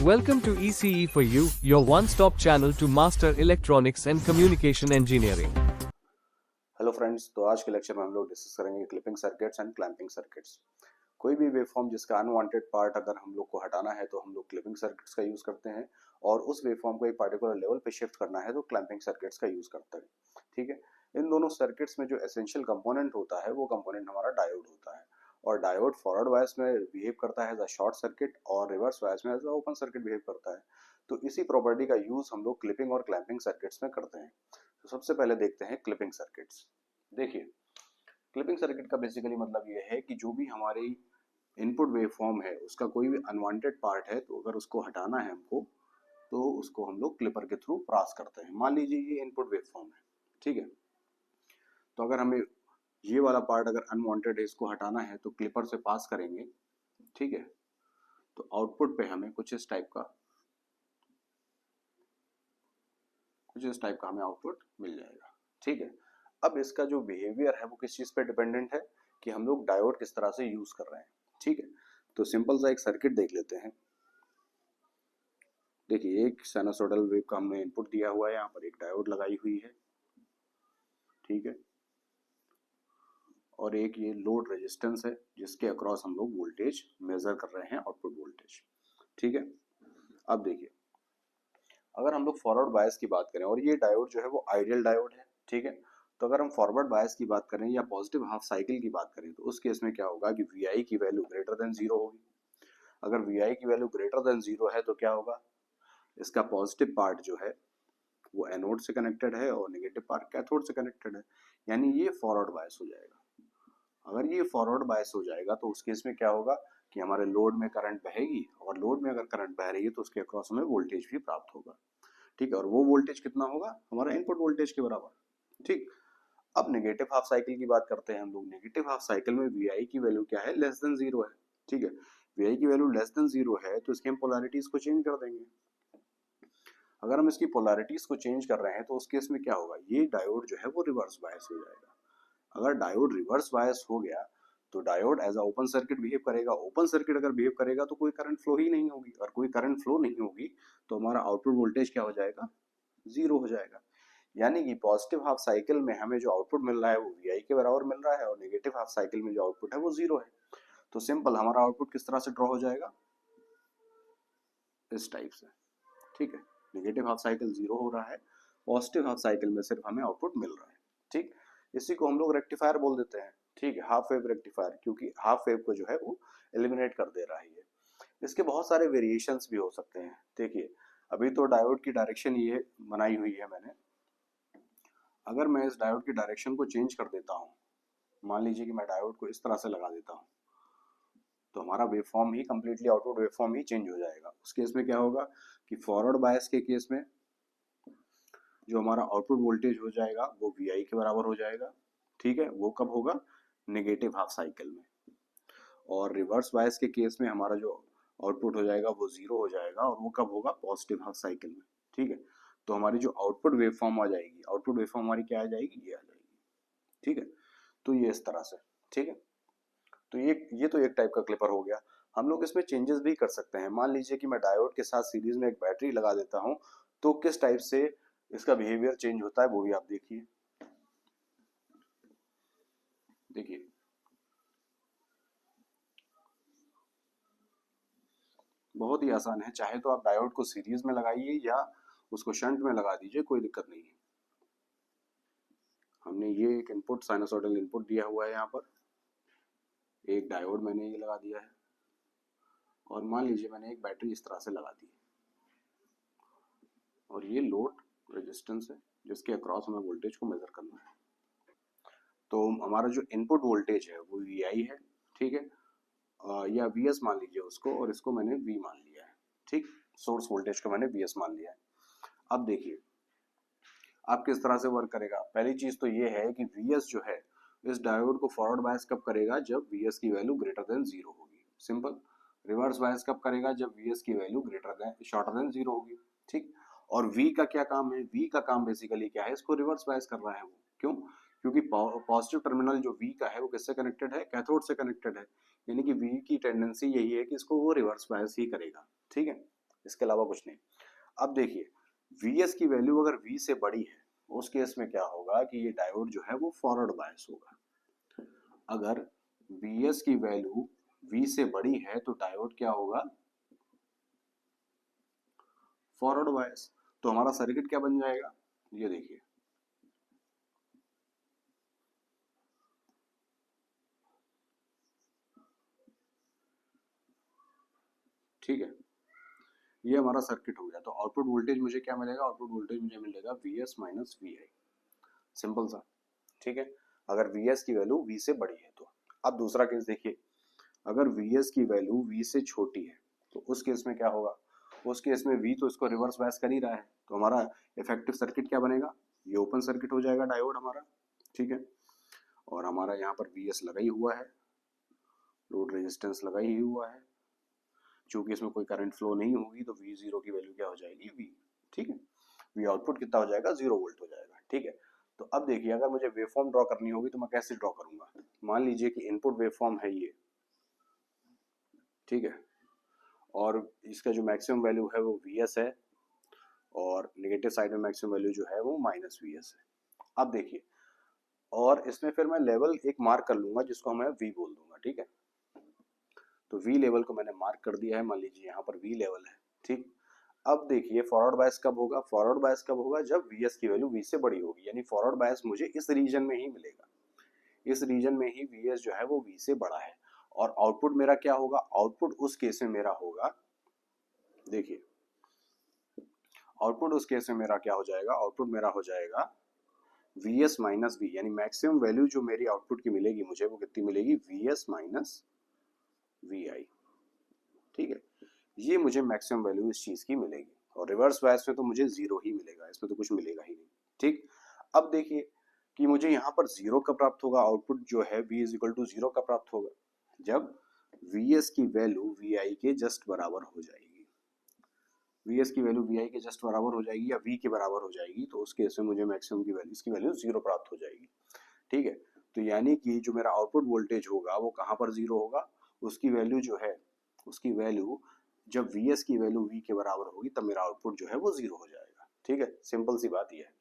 Welcome to ECE for You, your one-stop channel to master electronics and communication engineering. Hello friends, तो आज के lecture में हम लोग डिस्कस करेंगे clipping circuits and clamping circuits. कोई भी वेवफॉर्म जिसका अनवांटेड पार्ट अगर हम लोग को हटाना है तो हम लोग क्लिपिंग सर्किट्स का यूज करते हैं, और उस वेवफॉर्म को एक पर्टिकुलर लेवल पे शिफ्ट करना है तो क्लैंपिंग सर्किट्स का यूज करते हैं। ठीक है, इन दोनों सर्किट्स में जो एसेंशियल कंपोनेंट होता है वो कंपोनेंट हमारा डायोड होता है, और डायोड फॉरवर्ड बायस में बिहेव करता है एज अ शॉर्ट सर्किट और रिवर्स बायस में as a open circuit behave करता है। तो इसी प्रॉपर्टी का यूज हम लोग क्लिपिंग और क्लैंपिंग सर्किट्स में करते हैं। तो सबसे पहले देखते हैं क्लिपिंग सर्किट्स। देखिए, क्लिपिंग सर्किट का बेसिकली मतलब ये है कि जो भी हमारी इनपुट वेवफॉर्म है उसका कोई भी अनवांटेड पार्ट है, तो अगर उसको हटाना है हमको तो उसको हम लोग क्लिपर के थ्रू पास करते हैं। मान लीजिए ये इनपुट वेवफॉर्म है, ठीक है, तो अगर हमें ये वाला पार्ट अगर अनवांटेड है, इसको हटाना है तो क्लिपर से पास करेंगे, ठीक है, तो आउटपुट पे हमें कुछ इस टाइप का हमें आउटपुट मिल जाएगा। ठीक है, अब इसका जो बिहेवियर है वो किस चीज पे डिपेंडेंट है कि हम लोग डायोड किस तरह से यूज कर रहे हैं। ठीक है, तो सिंपल सा एक सर्किट देख लेते हैं। देखिए, एक साइनसॉइडल वेव का हमने इनपुट दिया हुआ है, यहाँ पर एक डायोड लगाई हुई है, ठीक है, और एक ये लोड रेजिस्टेंस है जिसके अक्रॉस हम लोग वोल्टेज मेजर कर रहे हैं, आउटपुट वोल्टेज। ठीक है, अब देखिए, अगर हम लोग फॉरवर्ड बायस की बात करें, और ये डायोड जो है वो आइडियल डायोड है, ठीक है, तो अगर हम फॉरवर्ड बायस की बात करें या पॉजिटिव हाफ साइकिल की बात करें तो उस केस में क्या होगा कि वी की वैल्यू ग्रेटर देन जीरो होगी। अगर वी की वैल्यू ग्रेटर देन जीरो है तो क्या होगा, इसका पॉजिटिव पार्ट जो है वो एनोड से कनेक्टेड है और नेगेटिव पार्ट कैथोड से कनेक्टेड है, यानी ये फॉरवर्ड बायस हो जाएगा। अगर ये फॉरवर्ड बायस हो जाएगा तो उस केस में क्या होगा कि हमारे लोड में करंट बहेगी, और लोड में अगर करंट बह रही है तो उसके अक्रॉस हमें वोल्टेज भी प्राप्त होगा। ठीक है, और वो वोल्टेज कितना होगा, हमारा इनपुट वोल्टेज के बराबर। ठीक, अब नेगेटिव हाफ साइकिल की बात करते हैं हम लोग। नेगेटिव हाफ साइकिल में वी की वैल्यू क्या है, लेस देन जीरो है। ठीक है, वी की वैल्यू लेस देन जीरो है तो इसकी हम पोलैरिटीज को चेंज कर देंगे। अगर हम इसकी पोलैरिटीज को चेंज कर रहे हैं तो उस केस में क्या होगा, ये डायोड जो है वो रिवर्स बायस हो जाएगा। अगर डायोड रिवर्स बायस हो गया तो diode as a open circuit behave करेगा। ओपन सर्किट अगर बिहेव करेगा तो कोई करंट फ्लो ही नहीं होगी, और कोई करंट फ्लो नहीं होगी तो हमारा आउटपुट वोल्टेज क्या हो जाएगा, जीरो हो जाएगा। यानी कि पॉजिटिव हाफ साइकिल में हमें जो आउटपुट मिल रहा है वो वी के बराबर मिल रहा है, और नेगेटिव हाफ साइकिल में जो आउटपुट है वो जीरो है। तो सिंपल हमारा आउटपुट किस तरह से ड्रॉ हो जाएगा, इस टाइप से। ठीक है, नेगेटिव हाफ साइकिल जीरो हो रहा है, पॉजिटिव हाफ साइकिल में सिर्फ हमें आउटपुट मिल रहा है। ठीक, इसी को हम लोग रेक्टिफायर बोल देते हैं। ठीक है, हाफ वेव रेक्टिफायर, क्योंकि हाफ वेव को जो है वो एलिमिनेट कर दे रहा है। इसके बहुत सारे वेरिएशंस भी हो सकते हैं। देखिए, अभी तो डायोड की डायरेक्शन ये बनाई हुई है मैंने। अगर मैं इस डायोड की डायरेक्शन को चेंज कर देता हूँ, मान लीजिए कि मैं डायोड को इस तरह से लगा देता हूँ, तो हमारा वेवफॉर्म ही कंप्लीटली आउटपुट वेवफॉर्म ही चेंज हो जाएगा। उस केस में क्या होगा कि फॉरवर्ड बायस के केस में जो हमारा आउटपुट वोल्टेज हो जाएगा वो वी के बराबर हो जाएगा। ठीक है, वो कब होगा, नेगेटिव हाफ साइकिल में। और रिवर्स बायस के केस में हमारा जो आउटपुट हो जाएगा वो जीरो हो जाएगा, और वो कब होगा, पॉजिटिव हाफ साइकिल में। ठीक है, तो हमारी जो आउटपुट वेवफॉर्म आ जाएगी, आउटपुट वेवफॉर्म हमारी क्या आ जाएगी, ये आ जाएगी। ठीक है, तो ये इस तरह से। ठीक है, तो ये तो एक टाइप का क्लिपर हो गया। हम लोग इसमें चेंजेस भी कर सकते हैं। मान लीजिए कि मैं डायोड के साथ सीरीज में एक बैटरी लगा देता हूं, तो किस टाइप से इसका बिहेवियर चेंज होता है वो भी आप देखिए। देखिए, बहुत ही आसान है, चाहे तो आप डायोड को सीरीज में लगाइए या उसको शंट में लगा दीजिए, कोई दिक्कत नहीं है। हमने ये एक इनपुट साइनसॉइडल इनपुट दिया हुआ है, यहाँ पर एक डायोड मैंने ये लगा दिया है, और मान लीजिए मैंने एक बैटरी इस तरह से लगा दी, और ये लोड रेजिस्टेंस है जिसके अक्रॉस हमें वोल्टेज को मेजर करना है। तो हमारा जो इनपुट वोल्टेज है वो वी है, ठीक है, या वी एस मान लीजिए उसको, और इसको मैंने वी मान लिया है। ठीक, सोर्स वोल्टेज को मैंने वी एस मान लिया है। अब देखिए आप किस तरह से वर्क करेगा। पहली चीज तो ये है कि वी एस जो है इस डायोड को फॉरवर्ड बायस कब करेगा, जब वी एस की वैल्यू ग्रेटर देन जीरो होगी। सिंपल। रिवर्स बायस कब करेगा, जब वी एस की value greater than shorter than zero होगी। ठीक, और वी का क्या काम है, वी का काम बेसिकली क्या है, इसको रिवर्स बायस कर रहा है वो। क्यों, क्योंकि पॉजिटिव टर्मिनल जो वी का है वो किससे कनेक्टेड है, कैथोड से कनेक्टेड है, यानी कि वी की टेंडेंसी यही है कि इसको वो रिवर्स बायस ही करेगा। ठीक है, इसके अलावा कुछ नहीं। अब देखिए Vs की वैल्यू अगर V से बड़ी है, उस केस में क्या होगा कि ये डायोड जो है वो फॉरवर्ड बायस होगा। अगर Vs की वैल्यू V से बड़ी है तो डायोड क्या होगा, फॉरवर्ड बायस। तो हमारा सर्किट क्या बन जाएगा, ये देखिए, ठीक है, ये हमारा सर्किट हो गया। तो आउटपुट वोल्टेज मुझे क्या मिलेगा, आउटपुट वोल्टेज मुझे मिलेगा Vs माइनस Vi, सिंपल सा, ठीक है। अगर Vs की वैल्यू V से बड़ी है तो। अब दूसरा केस देखिए, अगर Vs की वैल्यू V से छोटी है तो उस केस में क्या होगा, उस केस में V तो इसको रिवर्स बायस कर ही रहा है, तो हमारा इफेक्टिव सर्किट क्या बनेगा, ये ओपन सर्किट हो जाएगा डायोड हमारा, ठीक है। और हमारा यहाँ पर Vs लगा ही हुआ है, लोड रेजिस्टेंस लगा ही हुआ है, चूंकि इसमें कोई करंट फ्लो नहीं होगी तो V0 की वैल्यू क्या हो जाएगी, V, ठीक है। V आउटपुट कितना हो जाएगा, 0 वोल्ट हो जाएगा, ठीक है। तो अब देखिए अगर मुझे वेवफॉर्म ड्रॉ करनी होगी तो मैं कैसे ड्रॉ करूंगा, मान लीजिए कि इनपुट वेवफॉर्म है ये, ठीक है, और इसका जो मैक्सिमम वैल्यू है वो Vs है, और नेगेटिव साइड में मैक्सिमम वैल्यू जो है वो माइनस Vs है। अब देखिए, और इसमें फिर मैं लेवल एक मार्क कर लूंगा जिसको मैं V बोल दूंगा, ठीक है। तो V लेवल को मैंने मार्क कर दिया है, मान लीजिए यहाँ पर V लेवल है, ठीक। अब देखिए फॉरवर्ड बायस कब होगा, फॉरवर्ड बायस कब होगा, जब Vs की वैल्यू V से बड़ी होगी, यानी फॉरवर्ड बायस मुझे इस रीजन में ही मिलेगा, इस रीजन में ही Vs जो है वो V से बड़ा है। और आउटपुट मेरा क्या होगा, आउटपुट उस केस में मेरा होगा, देखिए आउटपुट उस केस में मेरा क्या हो जाएगा, आउटपुट मेरा हो जाएगा Vs माइनस V, यानी मैक्सिमम वैल्यू जो मेरी आउटपुट की मिलेगी मुझे वो कितनी मिलेगी, Vs माइनस Vi, ठीक है। ये मुझे मैक्सिमम वैल्यू इस चीज की मिलेगी, और रिवर्स बायस में तो मुझे जीरो ही मिलेगा, इसमें तो कुछ मिलेगा ही नहीं, ठीक। अब देखिए कि मुझे यहाँ पर जीरो का प्राप्त होगा, आउटपुट जो है V is equal to zero का प्राप्त होगा जब Vs की वैल्यू Vi के जस्ट बराबर हो जाएगी, Vs की वैल्यू Vi के जस्ट बराबर हो जाएगी या V के बराबर हो जाएगी, तो उस केस में मुझे मैक्सिमम की वैल्यू, इसकी वैल्यू जीरो प्राप्त हो जाएगी, ठीक है। तो यानी कि जो मेरा आउटपुट वोल्टेज होगा वो कहाँ पर जीरो होगा, उसकी वैल्यू जो है, उसकी वैल्यू जब Vs की वैल्यू V के बराबर होगी तब मेरा आउटपुट जो है वो जीरो हो जाएगा, ठीक है। सिंपल सी बात ये है।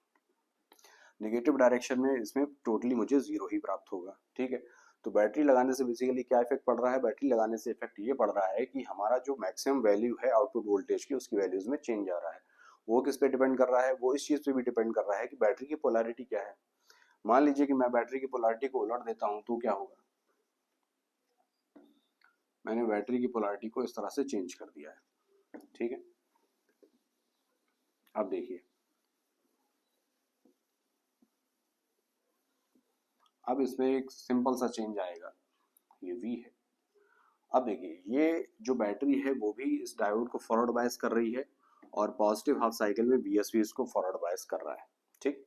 नेगेटिव डायरेक्शन में इसमें टोटली मुझे जीरो ही प्राप्त होगा, ठीक है। तो बैटरी लगाने से बेसिकली क्या इफेक्ट पड़ रहा है, बैटरी लगाने से इफेक्ट ये पड़ रहा है कि हमारा जो मैक्सिमम वैल्यू है आउटपुट वोल्टेज की उसकी वैल्यूज में चेंज आ रहा है। वो किस पे डिपेंड कर रहा है, वो इस चीज पे भी डिपेंड कर रहा है कि बैटरी की पोलैरिटी क्या है। मान लीजिए कि मैं बैटरी की पोलैरिटी को उलट देता हूं तो क्या होगा, मैंने बैटरी की पोलैरिटी को इस तरह से चेंज कर दिया है, ठीक है। अब देखिए, अब इसमें एक सिंपल सा चेंज आएगा, ये V है। अब देखिए ये जो बैटरी है वो भी इस डायोड को फॉरवर्ड बायस कर रही है, और पॉजिटिव हाफ साइकिल में BSV इसको फॉरवर्ड बायस कर रहा है, ठीक।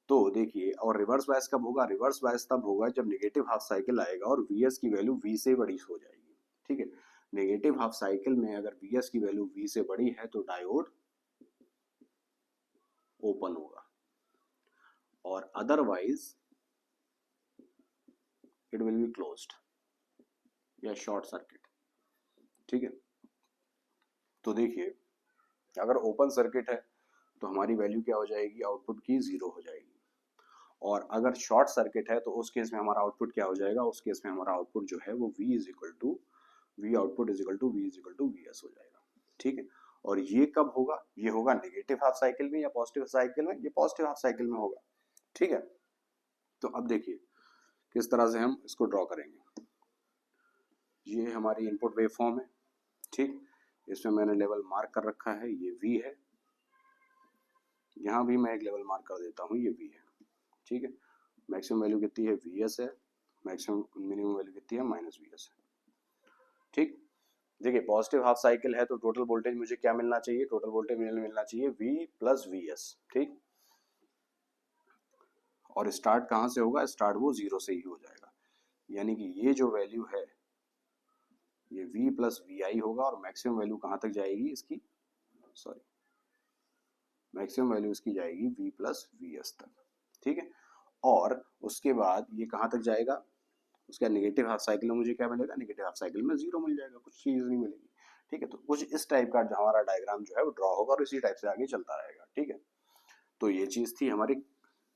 तो देखिए, और रिवर्स बायस कब होगा, रिवर्स बायस तब होगा जब नेगेटिव हाफ साइकिल आएगा और Vs की वैल्यू V से बड़ी हो जाएगी, ठीक है। नेगेटिव हाफ साइकिल में अगर Vs की वैल्यू V से बड़ी है तो डायोड ओपन होगा, और otherwise it will be closed या शॉर्ट सर्किट, ठीक है। तो देखिए अगर ओपन सर्किट है तो हमारी वैल्यू क्या हो जाएगी, आउटपुट की जीरो हो जाएगी, और अगर शॉर्ट सर्किट है तो उस केस में हमारा आउटपुट क्या हो जाएगा, उस केस में हमारा आउटपुट जो है वो V is equal to V output is equal to V is equal to Vs हो जाएगा, ठीक है। और ये कब होगा, ये होगा नेगेटिव हाफ साइकिल में या पॉजिटिव साइकिल में, ये पॉजिटिव हाफ साइकिल में होगा, ठीक है। तो अब देखिए किस तरह से हम इसको ड्रॉ करेंगे, ये हमारी इनपुट वेव फॉर्म है, ठीक। इसमें मैंने लेवल मार्क कर रखा है, ये V है, यहाँ भी मैं एक लेवल मार्क कर देता हूँ, ये V है, ठीक है। मैक्सिमम वैल्यू कितनी है, Vs है, मैक्सिमम मिनिमम वैल्यू कितनी है, माइनस Vs है, ठीक। देखिए पॉजिटिव हाफ साइकिल है तो टोटल वोल्टेज मुझे क्या मिलना चाहिए, टोटल वोल्टेज मिलना चाहिए V प्लस Vs, ठीक। और स्टार्ट कहाँ से होगा, स्टार्ट वो जीरो से ही हो जाएगा, यानी कि ये जो वैल्यू है ये V प्लस Vi होगा, और मैक्सिमम वैल्यू कहाँ तक जाएगी इसकी, सॉरी, मैक्सिमम वैल्यू इसकी जाएगी V प्लस Vs तक, ठीक है। और उसके बाद ये कहाँ तक जाएगा, उसका नेगेटिव हाफ साइकिल में मुझे क्या मिलेगा, नेगेटिव हाफ साइकिल में जीरो मिल जाएगा, कुछ चीज नहीं मिलेगी, ठीक है, तो कुछ इस टाइप का जो हमारा डायग्राम जो है वो ड्रॉ होगा और इसी टाइप से आगे चलता रहेगा। ठीक है, तो ये चीज थी हमारी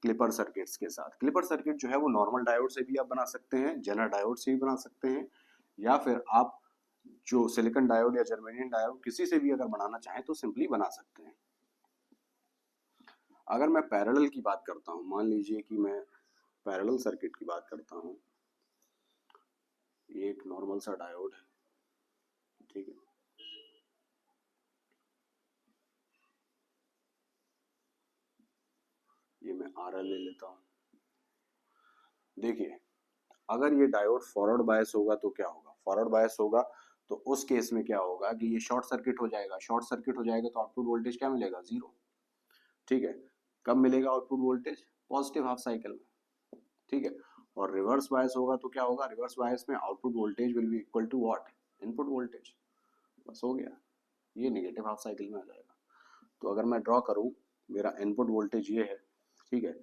क्लिपर सर्किट्स के साथ। क्लिपर सर्किट जो है वो नॉर्मल डायोड से भी आप बना सकते हैं, जेनर डायोड से भी बना सकते हैं, या फिर आप जो सिलिकॉन डायोड या जर्मेनियम डायोड किसी से भी अगर बनाना चाहें तो सिंपली बना सकते हैं। अगर मैं पैरेलल की बात करता हूं, मान लीजिए कि मैं पैरेलल सर्किट की बात करता हूं, ये एक नॉर्मल सा डायोड है, ठीक है, ये मैं RL ले लेता हूं। देखिए, अगर ये डायोड फॉरवर्ड बायस होगा तो क्या होगा, फॉरवर्ड बायस होगा तो उस केस में क्या होगा कि ये शॉर्ट सर्किट हो जाएगा, शॉर्ट सर्किट हो जाएगा तो आउटपुट वोल्टेज क्या मिलेगा, जीरो। ठीक है, कब मिलेगा output voltage, positive half cycle में। ठीक है, और रिवर्स बायस होगा तो क्या होगा, रिवर्स बायस में output voltage will be equal to what, input voltage. बस हो गया, ये नेगेटिव हाफ साइकिल में आ जाएगा। तो अगर मैं ड्रॉ करूं, मेरा इनपुट वोल्टेज ये है, ठीक है,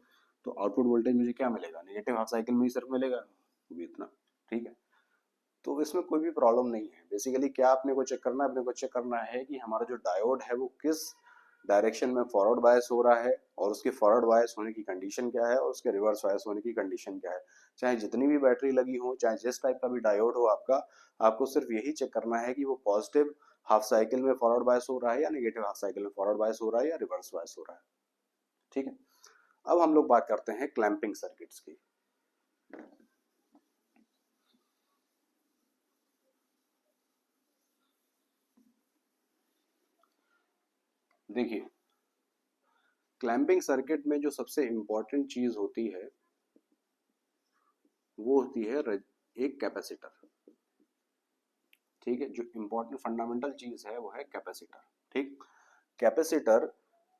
तो आउटपुट वोल्टेज मुझे क्या मिलेगा, नेगेटिव हाफ साइकिल में ही सिर्फ मिलेगा, वो भी इतना। ठीक है, तो इसमें कोई भी प्रॉब्लम नहीं है। बेसिकली क्या आपने को चेक करना है, अपने को चेक करना है कि हमारा जो डायोड है वो किस डायरेक्शन में फॉरवर्ड बायस हो रहा है, और उसके फॉरवर्ड बायस होने की कंडीशन क्या है, और उसके रिवर्स बायस होने की कंडीशन क्या है। चाहे जितनी भी बैटरी लगी हो, चाहे जिस टाइप का भी डायोड हो आपका, आपको सिर्फ यही चेक करना है कि वो पॉजिटिव हाफ साइकिल में फॉरवर्ड बायस हो रहा है या नेगेटिव हाफ साइकिल में फॉरवर्ड बायस हो रहा है या रिवर्स बायस हो रहा है। ठीक है, अब हम लोग बात करते हैं क्लैंपिंग सर्किट्स की। देखिए, क्लैंपिंग सर्किट में जो सबसे इंपॉर्टेंट चीज होती है वो होती है एक कैपेसिटर। ठीक है, जो इंपॉर्टेंट फंडामेंटल चीज है वो है कैपेसिटर। ठीक, कैपेसिटर,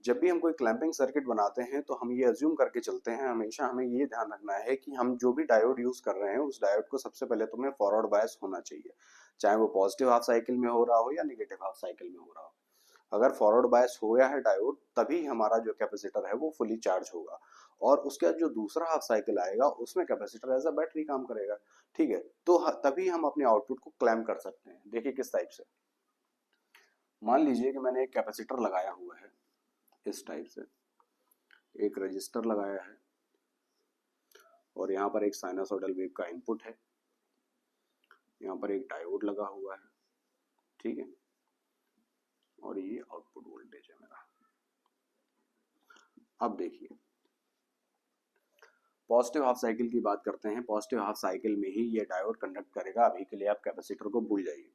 जब भी हम कोई क्लैंपिंग सर्किट बनाते हैं तो हम ये अज्यूम करके चलते हैं, हमेशा हमें ये ध्यान रखना है कि हम जो भी डायोड यूज कर रहे हैं उस डायोड को सबसे पहले तो हमें फॉरवर्ड बायस होना चाहिए, चाहे वो पॉजिटिव हाफ साइकिल में हो रहा हो या नेगेटिव हाफ साइकिल में हो रहा हो। अगर फॉरवर्ड बायस हो गया है डायोड, तभी हमारा जो कैपेसिटर है वो फुली चार्ज होगा, और उसके बाद जो दूसरा हाफ साइकिल आएगा उसमें कैपेसिटर एज अ बैटरी काम करेगा। ठीक है, तो तभी हम अपने आउटपुट को क्लैम कर सकते हैं। देखिए किस टाइप से, मान लीजिए कि मैंने एक कैपेसिटर लगाया हुआ है इस टाइप से, एक रजिस्टर लगाया है, और यहाँ पर एक साइनसॉइडल वेव का इनपुट है, यहाँ पर एक डायोड लगा हुआ है, ठीक है, और ये आउटपुट वोल्टेज है मेरा। अब देखिए, पॉजिटिव हाफ साइकिल की बात करते हैं। पॉजिटिव हाफ साइकिल में ही ये डायोड कंडक्ट करेगा, अभी के लिए आप कैपेसिटर को भूल जाइए।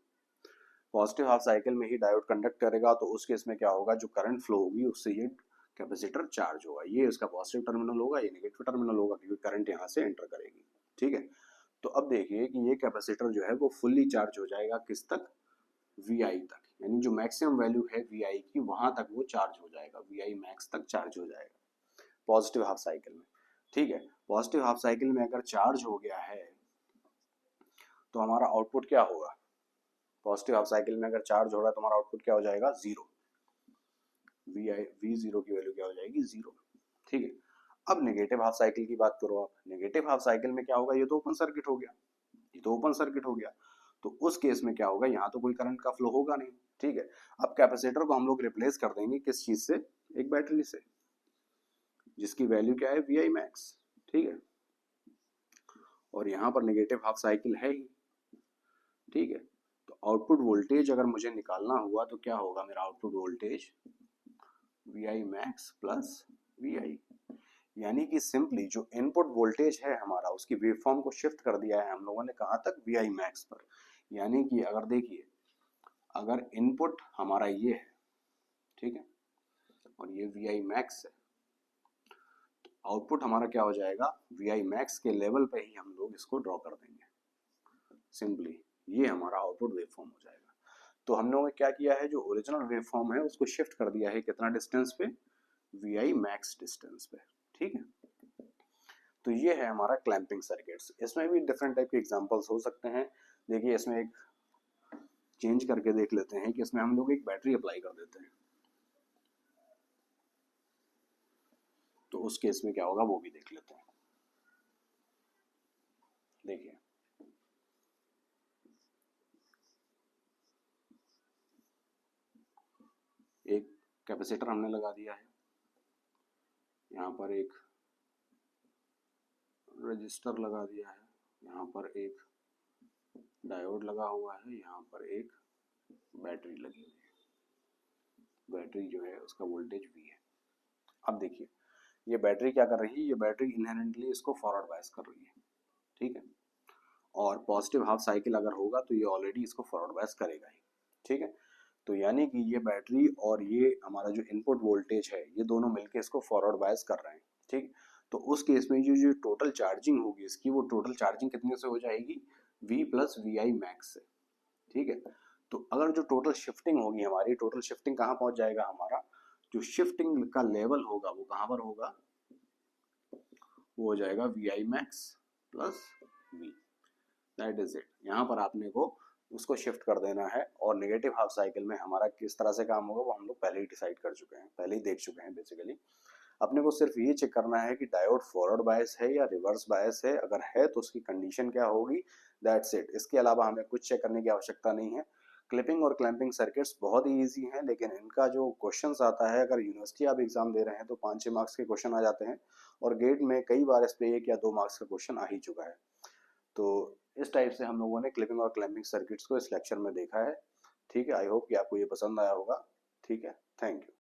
पॉजिटिव हाफ साइकिल में ही डायोड कंडक्ट करेगा, तो उस केस में क्या होगा, जो करंट फ्लो होगी उससे ये कैपेसिटर चार्ज होगा, ये इसका पॉजिटिव टर्मिनल होगा, ये नेगेटिव टर्मिनल होगा, क्योंकि करंट यहाँ से एंटर करेगी। ठीक है, तो अब देखिए कि ये कैपेसिटर जो है वो फुल्ली चार्ज हो जाएगा किस तक, VI तक, यानी जो मैक्सिमम वैल्यू है VI की वहां तक वो चार्ज हो जाएगा, VI मैक्स तक चार्ज हो जाएगा पॉजिटिव हाफ साइकिल में। ठीक है, पॉजिटिव हाफ साइकिल में अगर चार्ज हो गया है तो हमारा आउटपुट क्या होगा, पॉजिटिव हाफ साइकिल में अगर चार्ज हो रहा है तो हमारा आउटपुट क्या हो जाएगा, जीरो। V0 की वैल्यू क्या हो जाएगी, जीरो। ठीक है, अब नेगेटिव हाफ साइकिल की बात करो आप, नेगेटिव हाफ साइकिल में क्या होगा, ये तो ओपन सर्किट हो गया, ये तो ओपन सर्किट हो गया, तो उस केस में क्या होगा, यहाँ तो कोई करंट का फ्लो होगा नहीं। ठीक है, अब कैपेसिटर को हम लोग रिप्लेस कर देंगे किस चीज से, एक बैटरी से, जिसकी वैल्यू क्या है, VI मैक्स। ठीक है, और यहाँ पर नेगेटिव हाफ साइकिल है ही। ठीक है, तो आउटपुट वोल्टेज अगर मुझे निकालना हुआ तो क्या होगा, मेरा output voltage VI max plus VI, यानी कि सिंपली जो इनपुट वोल्टेज है हमारा उसकी वेवफॉर्म को शिफ्ट कर दिया है हम लोगों ने कहाँ तक, VI मैक्स पर। यानी कि अगर देखिए, अगर इनपुट हमारा ये है, ठीक है, और ये VI मैक्स है, तो आउटपुट हमारा क्या हो जाएगा, VI मैक्स के लेवल पे ही हम लोग इसको ड्रॉ कर देंगे सिंपली, ये हमारा आउटपुट वेवफॉर्म हो जाएगा। तो हम लोगों ने क्या किया है, जो ओरिजिनल वेवफॉर्म है उसको शिफ्ट कर दिया है कितना डिस्टेंस पे, VI मैक्स डिस्टेंस पे। ठीक है, तो ये है हमारा क्लैंपिंग सर्किट्स। इसमें भी डिफरेंट टाइप के एग्जांपल्स हो सकते हैं। देखिए इसमें एक चेंज करके देख लेते हैं कि इसमें हम लोग एक बैटरी अप्लाई कर देते हैं, तो उस केस में क्या होगा वो भी देख लेते हैं। देखिए, एक कैपेसिटर हमने लगा दिया है, यहाँ पर एक रजिस्टर लगा दिया है, यहाँ पर एक डायोड लगा हुआ है, यहाँ पर एक बैटरी लगी हुई है। बैटरी जो है उसका वोल्टेज V है। अब देखिए ये बैटरी क्या कर रही है, ये बैटरी इनहेरेंटली इसको फॉरवर्ड बायस कर रही है, ठीक है। और पॉजिटिव हाफ साइकिल अगर होगा तो ये ऑलरेडी इसको फॉरवर्ड बायस करेगा ही, ठीक है। तो यानी कि ये बैटरी और ये हमारा जो इनपुट वोल्टेज है ये दोनों मिलके इसको फॉरवर्ड बायस कर रहे हैं, ठीक। तो उस केस में जो जो टोटल चार्जिंग होगी इसकी, वो टोटल चार्जिंग कितने से हो जाएगी, V प्लस VI मैक्स से, ठीक है। तो अगर जो टोटल शिफ्टिंग होगी हमारी, टोटल शिफ्टिंग कहाँ पहुंच जाएगा, हमारा जो शिफ्टिंग का लेवल होगा वो कहाँ पर होगा, वो हो जाएगा VI max plus V, that is it. यहाँ पर आपने को उसको शिफ्ट कर देना है, और नेगेटिव हाफ साइकिल में हमारा किस तरह से काम होगा वो हम लोग पहले ही डिसाइड कर चुके हैं, पहले ही देख चुके हैं। बेसिकली अपने को सिर्फ ये चेक करना है कि डायोड फॉरवर्ड बायस है या रिवर्स बायस है, अगर है तो उसकी कंडीशन क्या होगी, दैट्स इट। इसके अलावा हमें कुछ चेक करने की आवश्यकता नहीं है। क्लिपिंग और क्लैंपिंग सर्किट्स बहुत ही ईजी हैं, लेकिन इनका जो क्वेश्चंस आता है, अगर यूनिवर्सिटी आप एग्जाम दे रहे हैं तो 5-6 मार्क्स के क्वेश्चन आ जाते हैं, और गेट में कई बार इस पे 1 या 2 मार्क्स का क्वेश्चन आ ही चुका है। तो इस टाइप से हम लोगों ने क्लिपिंग और क्लैंपिंग सर्किट्स को इस लेक्चर में देखा है, ठीक है। आई होप कि आपको ये पसंद आया होगा, ठीक है। Thank you.